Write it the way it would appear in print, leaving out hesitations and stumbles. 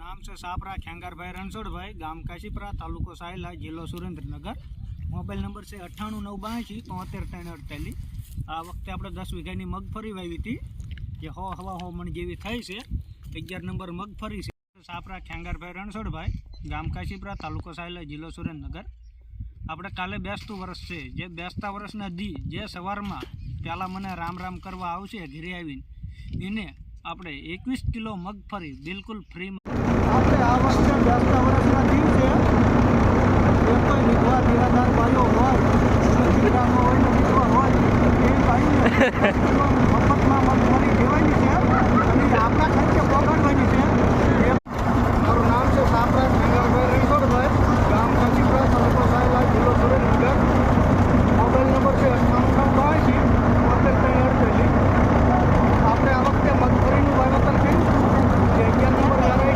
नाम से सापरा खेंगारभाई रणछोड़भाई, गाम काशीपुरा, तालुको सायला, जिल्लो सुरेन्द्रनगर। मोबाइल नंबर से 9892837348। आ वखते આપણે 10 વીઘાની મગફળી વાવી હતી જે હવા મણ જેવી થઈ છે। 11 નંબર મગફળી છે। સાપરા ખેંગારભાઈ રણછોડભાઈ, ગામ કાશીપુરા, તાલુકો સાયલા, જિલ્લો સુરેન્દ્રનગર। આપણે કાલે બેસતું વર્ષ છે, જે બેસતા વર્ષના દી જે સવારમાં પહેલાં મને રામ રામ કરવા આવશે ઘરે આવીને એને આપણે 21 કિલો મગફળી બિલકુલ ફ્રીમાં આપણે આ વર્ષે બેસતા વર્ષના દી છે। જે કોઈ વિધવા નિરાધાર ભાઈઓ હોય, દીકરાનો હોય ને વિધવા હોય એ ભાઈને મફતમાં મગફળી દેવાની છે અને આપણા